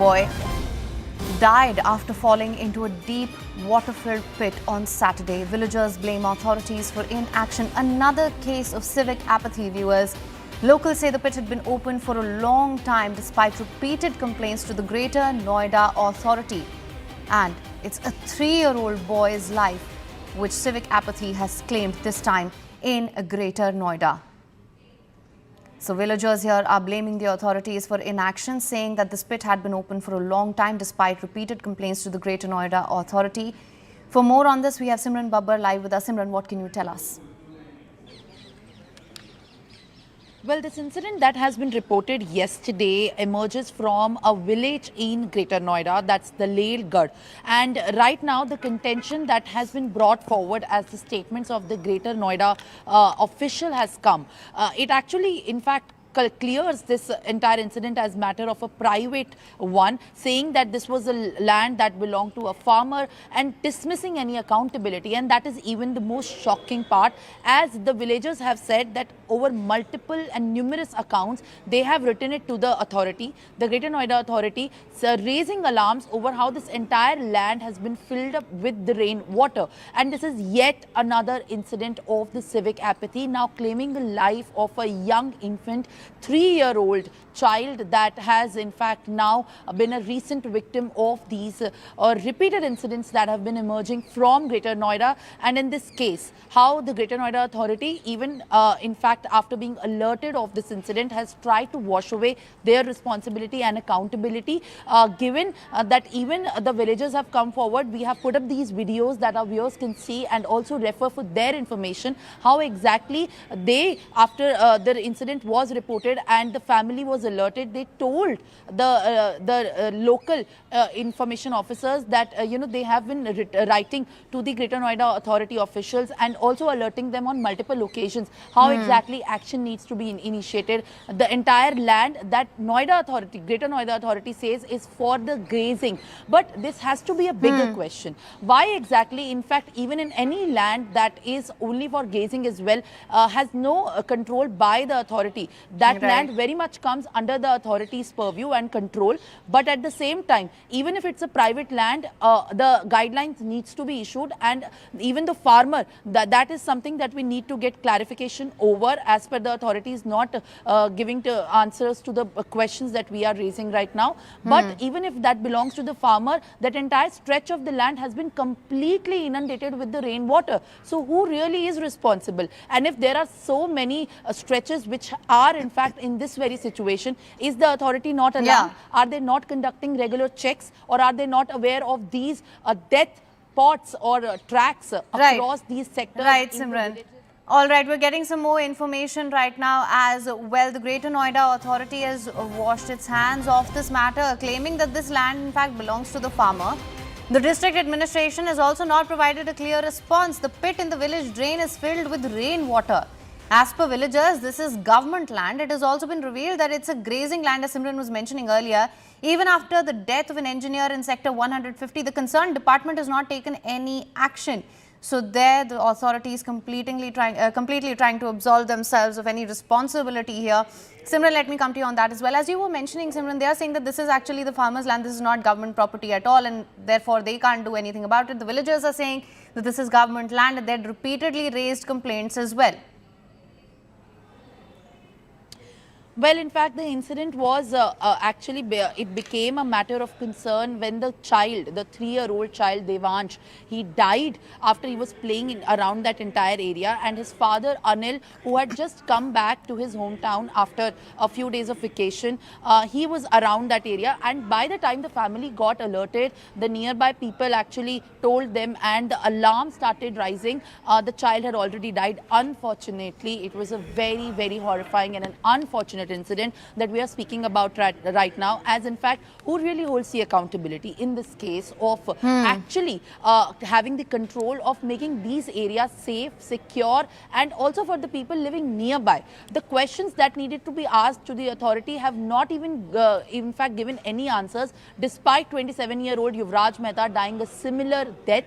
Boy died after falling into a deep water-filled pit on Saturday. Villagers blame authorities for inaction. Another case of civic apathy, viewers. Locals say the pit had been open for a long time despite repeated complaints to the Greater Noida Authority. And it's a 3-year-old boy's life which civic apathy has claimed this time in Greater Noida. So villagers here are blaming the authorities for inaction, saying that this pit had been open for a long time despite repeated complaints to the Greater Noida Authority. For more on this, we have Simran Babbar live with us. Simran, what can you tell us? Well, this incident that has been reported yesterday emerges from a village in Greater Noida, that's the Dalelgarh. And right now, the contention that has been brought forward as the statements of the Greater Noida official has come. It actually, in fact, clears this entire incident as matter of a private one, saying that this was a land that belonged to a farmer and dismissing any accountability. And that is even the most shocking part, as the villagers have said that over multiple and numerous accounts, they have written it to the authority, the Greater Noida Authority, raising alarms over how this entire land has been filled up with the rainwater. And this is yet another incident of the civic apathy, now claiming the life of a young infant, 3-year-old child that has in fact now been a recent victim of these repeated incidents that have been emerging from Greater Noida. And in this case, how the Greater Noida Authority, even in fact after being alerted of this incident, has tried to wash away their responsibility and accountability, given that even the villagers have come forward. We have put up these videos that our viewers can see and also refer for their information, how exactly they, after the incident was reported and the family was alerted, they told the local information officers that they have been writing to the Greater Noida Authority officials and also alerting them on multiple occasions how exactly action needs to be initiated. The entire land that Noida Authority, Greater Noida Authority says is for the grazing, but this has to be a bigger question. Why exactly? In fact, even in any land that is only for grazing as well, has no control by the authority. That land very much comes under the authority's purview and control. But at the same time, even if it's a private land, the guidelines needs to be issued, and even the farmer, that is something that we need to get clarification over, as per the authorities not giving answers to the questions that we are raising right now. But even if that belongs to the farmer, that entire stretch of the land has been completely inundated with the rainwater. So who really is responsible? And if there are so many stretches which are in fact in this very situation, is the authority not alarmed? Are they not conducting regular checks, or are they not aware of these death spots or tracks across these sectors? Right, Simran. All right, we're getting some more information right now as well. The Greater Noida Authority has washed its hands off this matter, claiming that this land in fact belongs to the farmer. The district administration has also not provided a clear response. The pit in the village drain is filled with rainwater. As per villagers, this is government land. It has also been revealed that it's a grazing land, as Simran was mentioning earlier. Even after the death of an engineer in Sector 150, the concerned department has not taken any action. So there, the authorities completely trying to absolve themselves of any responsibility here. Simran, let me come to you on that as well. As you were mentioning, Simran, they are saying that this is actually the farmer's land. This is not government property at all, and therefore they can't do anything about it. The villagers are saying that this is government land, and they had repeatedly raised complaints as well. Well, in fact, the incident was actually, it became a matter of concern when the child, the 3-year-old child, Devansh, he died after he was playing around that entire area. And his father, Anil, who had just come back to his hometown after a few days of vacation, he was around that area. And by the time the family got alerted, the nearby people actually told them, and the alarm started rising. The child had already died. Unfortunately, it was a very, very horrifying and an unfortunate incident that we are speaking about right now, as in fact, who really holds the accountability in this case of actually having the control of making these areas safe, secure, and also for the people living nearby. The questions that needed to be asked to the authority have not even in fact given any answers, despite 27-year-old Yuvraj Mehta dying a similar death